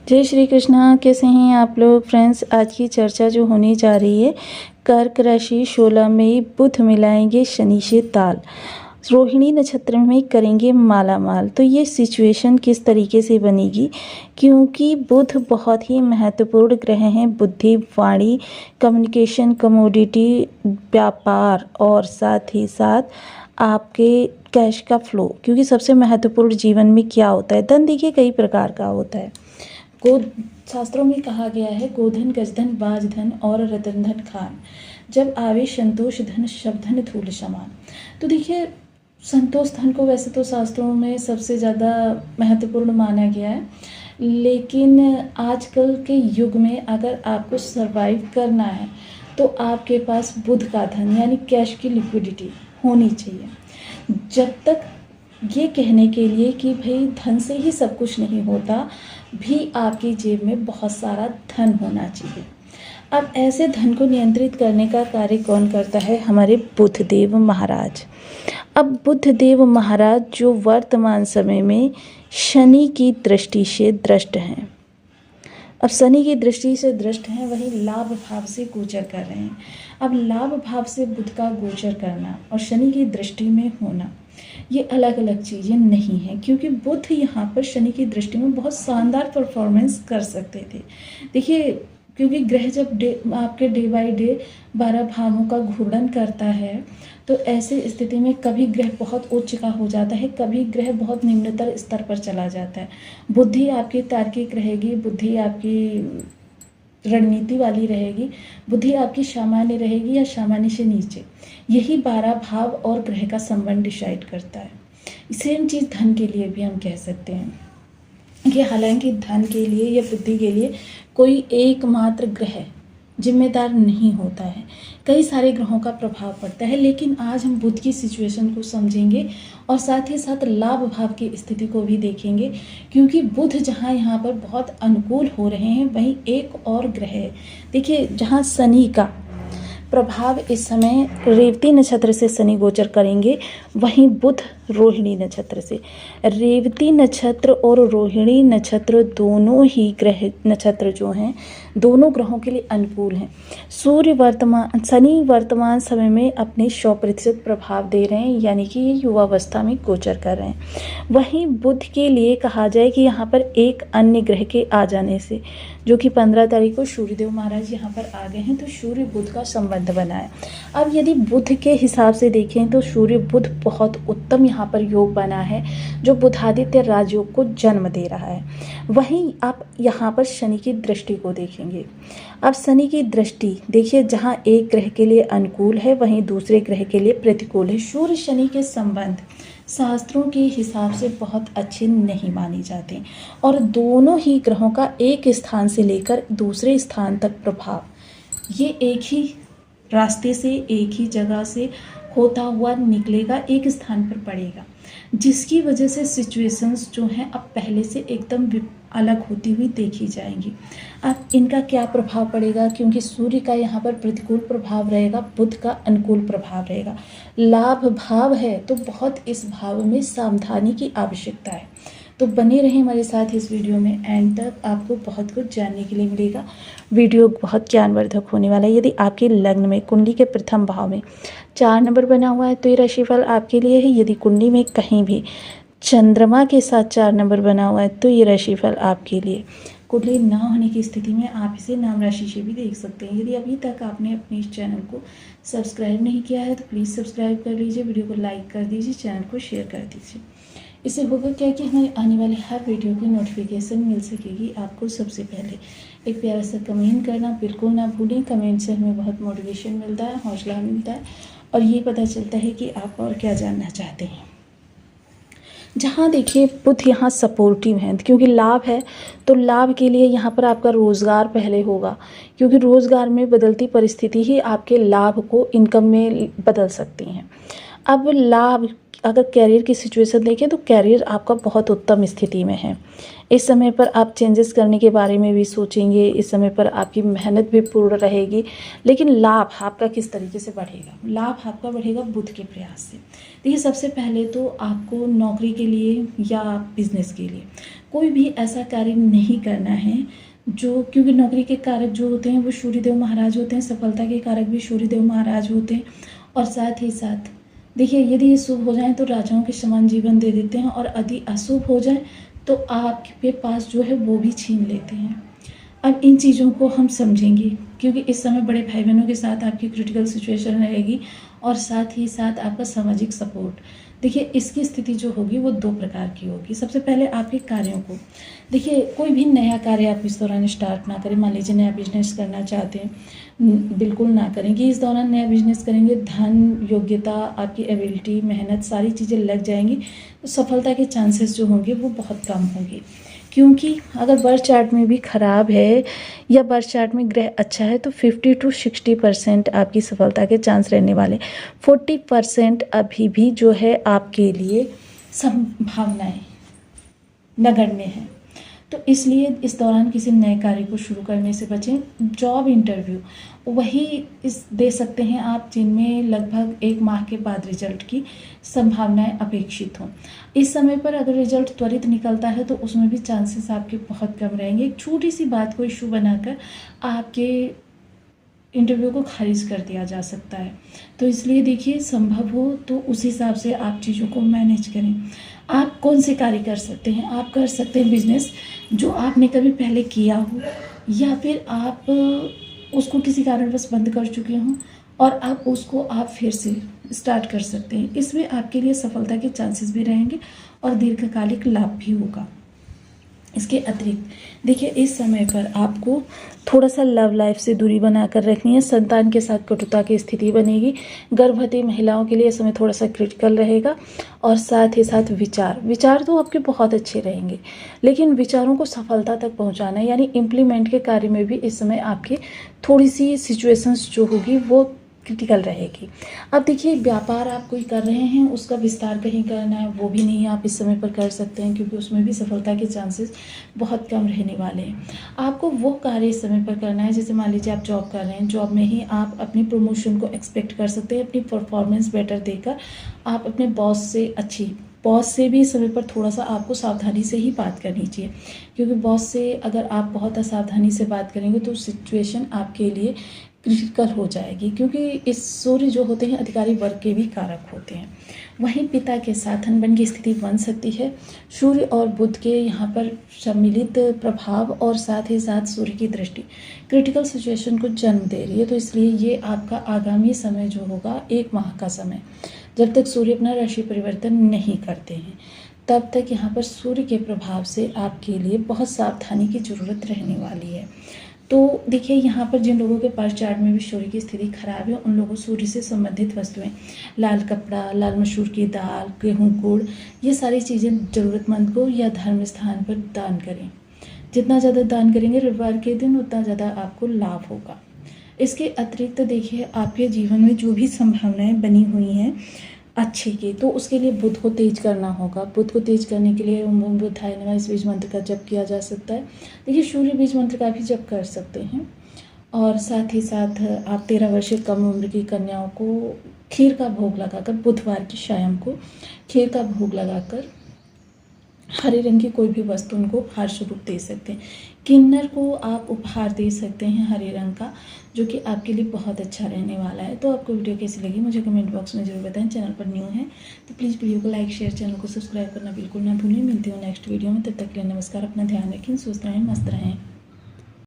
जय श्री कृष्णा। कैसे हैं आप लोग फ्रेंड्स। आज की चर्चा जो होने जा रही है, कर्क राशि 16 मई बुध मिलाएंगे शनि से ताल, रोहिणी नक्षत्र में करेंगे माला माल। तो ये सिचुएशन किस तरीके से बनेगी, क्योंकि बुध बहुत ही महत्वपूर्ण ग्रह हैं। बुद्धि, वाणी, कम्युनिकेशन, कमोडिटी, व्यापार और साथ ही साथ आपके कैश का फ्लो। क्योंकि सबसे महत्वपूर्ण जीवन में क्या होता है, धन देखिए कई प्रकार का होता है। शास्त्रों में कहा गया है, गोधन, गजधन, बाजधन और रतनधन खान, जब आवे संतोष धन, शब्दधन धूल समान। तो देखिए संतोष धन को वैसे तो शास्त्रों में सबसे ज़्यादा महत्वपूर्ण माना गया है, लेकिन आजकल के युग में अगर आपको सरवाइव करना है तो आपके पास बुध का धन यानी कैश की लिक्विडिटी होनी चाहिए। जब तक ये कहने के लिए कि भाई धन से ही सब कुछ नहीं होता, भी आपकी जेब में बहुत सारा धन होना चाहिए। अब ऐसे धन को नियंत्रित करने का कार्य कौन करता है, हमारे बुधदेव महाराज। अब बुधदेव महाराज जो वर्तमान समय में शनि की दृष्टि से दृष्ट हैं, अब शनि की दृष्टि से दृष्ट हैं, वही लाभ भाव से गोचर कर रहे हैं। अब लाभ भाव से बुध का गोचर करना और शनि की दृष्टि में होना ये अलग अलग चीज़ें नहीं हैं, क्योंकि बुध यहाँ पर शनि की दृष्टि में बहुत शानदार परफॉर्मेंस कर सकते थे। देखिए क्योंकि ग्रह जब आपके डे बाय डे 12 भावों का घूर्णन करता है, तो ऐसे स्थिति में कभी ग्रह बहुत उच्च का हो जाता है, कभी ग्रह बहुत निम्नतर स्तर पर चला जाता है। बुद्धि आपकी तार्किक रहेगी, बुद्धि आपकी रणनीति वाली रहेगी, बुद्धि आपकी सामान्य रहेगी या सामान्य से नीचे। यही 12 भाव और ग्रह का संबंध डिसाइड करता है। सेम चीज़ धन के लिए भी हम कह सकते हैं कि हालांकि धन के लिए या बुद्धि के लिए कोई एकमात्र ग्रह जिम्मेदार नहीं होता है, कई सारे ग्रहों का प्रभाव पड़ता है। लेकिन आज हम बुध की सिचुएशन को समझेंगे और साथ ही साथ लाभ भाव की स्थिति को भी देखेंगे, क्योंकि बुध जहाँ यहाँ पर बहुत अनुकूल हो रहे हैं, वहीं एक और ग्रह है। देखिए जहाँ शनि का प्रभाव इस समय रेवती नक्षत्र से शनि गोचर करेंगे, वहीं बुध रोहिणी नक्षत्र से। रेवती नक्षत्र और रोहिणी नक्षत्र दोनों ही ग्रह नक्षत्र जो हैं, दोनों ग्रहों के लिए अनुकूल हैं। शनि वर्तमान समय में अपने 100% प्रभाव दे रहे हैं, यानी कि ये युवावस्था में गोचर कर रहे हैं। वहीं बुध के लिए कहा जाए कि यहाँ पर एक अन्य ग्रह के आ जाने से, जो कि 15 तारीख को सूर्यदेव महाराज यहाँ पर आ गए हैं, तो सूर्य बुध का संबंध बना है। अब यदि बुध के हिसाब से देखें तो सूर्य बुध बहुत उत्तम यहाँ पर योग बना है, जो बुधादित्य राजयोग को जन्म दे रहा है। वहीं आप यहाँ पर शनि की दृष्टि को देखेंगे। अब शनि की दृष्टि देखिए, जहाँ एक ग्रह के लिए अनुकूल है, वहीं दूसरे ग्रह के लिए प्रतिकूल है। सूर्य शनि के संबंध शास्त्रों के हिसाब से बहुत अच्छे नहीं माने जाते, और दोनों ही ग्रहों का एक स्थान से लेकर दूसरे स्थान तक प्रभाव ये एक ही रास्ते से, एक ही जगह से होता हुआ निकलेगा, एक स्थान पर पड़ेगा, जिसकी वजह से सिचुएशंस जो हैं अब पहले से एकदम अलग होती हुई देखी जाएंगी। अब इनका क्या प्रभाव पड़ेगा, क्योंकि सूर्य का यहाँ पर प्रतिकूल प्रभाव रहेगा, बुध का अनुकूल प्रभाव रहेगा। लाभ भाव है तो बहुत इस भाव में सावधानी की आवश्यकता है। तो बने रहें हमारे साथ इस वीडियो में, एंड तक आपको बहुत कुछ जानने के लिए मिलेगा। वीडियो बहुत ज्ञानवर्धक होने वाला है। यदि आपके लग्न में कुंडली के प्रथम भाव में 4 नंबर बना हुआ है तो ये राशिफल आपके लिए है। यदि कुंडली में कहीं भी चंद्रमा के साथ 4 नंबर बना हुआ है तो ये राशिफल आपके लिए। कुंडली ना होने की स्थिति में आप इसे नाम राशि से भी देख सकते हैं। यदि अभी तक आपने अपने इस चैनल को सब्सक्राइब नहीं किया है तो प्लीज़ सब्सक्राइब कर लीजिए, वीडियो को लाइक कर दीजिए, चैनल को शेयर कर दीजिए। इससे होगा क्या कि हमारे आने वाले हर वीडियो की नोटिफिकेशन मिल सकेगी आपको सबसे पहले। एक प्यारा सा कमेंट करना बिल्कुल ना भूलें। कमेंट से हमें बहुत मोटिवेशन मिलता है, हौसला मिलता है, और ये पता चलता है कि आप और क्या जानना चाहते हैं। जहाँ देखिए बुध यहाँ सपोर्टिव हैं, क्योंकि लाभ है, तो लाभ के लिए यहाँ पर आपका रोज़गार पहले होगा, क्योंकि रोज़गार में बदलती परिस्थिति ही आपके लाभ को इनकम में बदल सकती हैं। अब लाभ अगर कैरियर की सिचुएशन देखें तो कैरियर आपका बहुत उत्तम स्थिति में है। इस समय पर आप चेंजेस करने के बारे में भी सोचेंगे, इस समय पर आपकी मेहनत भी पूर्ण रहेगी। लेकिन लाभ आपका किस तरीके से बढ़ेगा? लाभ आपका बढ़ेगा बुध के प्रयास से। देखिए, सबसे पहले तो आपको नौकरी के लिए या बिजनेस के लिए कोई भी ऐसा कार्य नहीं करना है जो, क्योंकि नौकरी के कारक जो होते हैं वो सूर्यदेव महाराज होते हैं, सफलता के कारक भी सूर्यदेव महाराज होते हैं। और साथ ही साथ देखिए, यदि ये शुभ हो जाए तो राजाओं के समान जीवन दे देते हैं, और यदि अशुभ हो जाए तो आपके पास जो है वो भी छीन लेते हैं। अब इन चीज़ों को हम समझेंगे, क्योंकि इस समय बड़े भाई बहनों के साथ आपकी क्रिटिकल सिचुएशन रहेगी, और साथ ही साथ आपका सामाजिक सपोर्ट। देखिए, इसकी स्थिति जो होगी वो 2 प्रकार की होगी। सबसे पहले आपके कार्यों को देखिए, कोई भी नया कार्य आप इस दौरान स्टार्ट ना करें। मान लीजिए नया बिजनेस करना चाहते हैं, बिल्कुल ना करें कि इस दौरान नया बिजनेस करेंगे, धन, योग्यता, आपकी एबिलिटी, मेहनत सारी चीज़ें लग जाएंगी तो सफलता के चांसेस जो होंगे वो बहुत कम होंगे। क्योंकि अगर बर्थ चार्ट में भी ख़राब है या बर्थ चार्ट में ग्रह अच्छा है तो 50 to 60% आपकी सफलता के चांस रहने वाले। 40% अभी भी जो है आपके लिए संभावनाएं नगण्य हैं। तो इसलिए इस दौरान किसी नए कार्य को शुरू करने से बचें। जॉब इंटरव्यू वही दे सकते हैं आप जिनमें लगभग 1 माह के बाद रिजल्ट की संभावनाएं अपेक्षित हों। इस समय पर अगर रिजल्ट त्वरित निकलता है तो उसमें भी चांसेस आपके बहुत कम रहेंगे। एक छोटी सी बात को इशू बनाकर आपके इंटरव्यू को खारिज कर दिया जा सकता है। तो इसलिए देखिए, संभव हो तो उस हिसाब से आप चीज़ों को मैनेज करें। आप कौन से कार्य कर सकते हैं? आप कर सकते हैं बिजनेस जो आपने कभी पहले किया हो, या फिर आप उसको किसी कारणवश बंद कर चुके हों और आप फिर से स्टार्ट कर सकते हैं। इसमें आपके लिए सफलता के चांसेस भी रहेंगे और दीर्घकालिक लाभ भी होगा। इसके अतिरिक्त देखिए, इस समय पर आपको थोड़ा सा लव लाइफ से दूरी बनाकर रखनी है। संतान के साथ कटुता की स्थिति बनेगी। गर्भवती महिलाओं के लिए इस समय थोड़ा सा क्रिटिकल रहेगा। और साथ ही साथ विचार तो आपके बहुत अच्छे रहेंगे, लेकिन विचारों को सफलता तक पहुंचाना यानी इम्प्लीमेंट के कार्य में भी इस समय आपकी थोड़ी सी सिचुएशंस जो होगी वो क्रिटिकल रहेगी। अब देखिए, व्यापार आप कोई कर रहे हैं, उसका विस्तार कहीं करना है वो भी नहीं आप इस समय पर कर सकते हैं, क्योंकि उसमें भी सफलता के चांसेस बहुत कम रहने वाले हैं। आपको वो कार्य इस समय पर करना है, जैसे मान लीजिए आप जॉब कर रहे हैं, जॉब में ही आप अपनी प्रमोशन को एक्सपेक्ट कर सकते हैं। अपनी परफॉर्मेंस बेटर देकर आप अपने बॉस से भी इस समय पर थोड़ा सा आपको सावधानी से ही बात करनी चाहिए, क्योंकि बॉस से अगर आप बहुत असावधानी से बात करेंगे तो सिचुएशन आपके लिए क्रिटिकल हो जाएगी, क्योंकि इस सूर्य जो होते हैं अधिकारी वर्ग के भी कारक होते हैं। वहीं पिता के साथ अनबन की स्थिति बन सकती है। सूर्य और बुध के यहाँ पर सम्मिलित प्रभाव और साथ ही साथ सूर्य की दृष्टि क्रिटिकल सिचुएशन को जन्म दे रही है। तो इसलिए ये आपका आगामी समय जो होगा 1 माह का समय, जब तक सूर्य अपना राशि परिवर्तन नहीं करते हैं तब तक यहाँ पर सूर्य के प्रभाव से आपके लिए बहुत सावधानी की ज़रूरत रहने वाली है। तो देखिए, यहाँ पर जिन लोगों के पास चार्ट में भी सूर्य की स्थिति खराब है उन लोगों सूर्य से संबंधित वस्तुएं, लाल कपड़ा, लाल मसूर की दाल, गेहूँ, गुड़, ये सारी चीज़ें ज़रूरतमंद को या धर्म स्थान पर दान करें। जितना ज़्यादा दान करेंगे रविवार के दिन उतना ज़्यादा आपको लाभ होगा। इसके अतिरिक्त देखिए, आपके जीवन में जो भी संभावनाएं बनी हुई हैं अच्छे की, तो उसके लिए बुध को तेज करना होगा। बुध को तेज करने के लिए ओम बुधाय नमः इस बीज मंत्र का जप किया जा सकता है। देखिए, सूर्य बीज मंत्र का भी जप कर सकते हैं। और साथ ही साथ आप 13 वर्ष से कम उम्र की कन्याओं को खीर का भोग लगाकर, बुधवार की शाम को खीर का भोग लगाकर हरे रंग की कोई भी वस्तु उनको उपहार स्वरूप दे सकते हैं। किन्नर को आप उपहार दे सकते हैं हरे रंग का, जो कि आपके लिए बहुत अच्छा रहने वाला है। तो आपको वीडियो कैसी लगी मुझे कमेंट बॉक्स में जरूर बताएं। चैनल पर न्यू है तो प्लीज़ वीडियो को लाइक, शेयर, चैनल को सब्सक्राइब करना बिल्कुल ना भूलें। मिलती हूँ नेक्स्ट वीडियो में, तब तक के लिए नमस्कार। अपना ध्यान रखें, स्वस्थ रहें, मस्त रहें।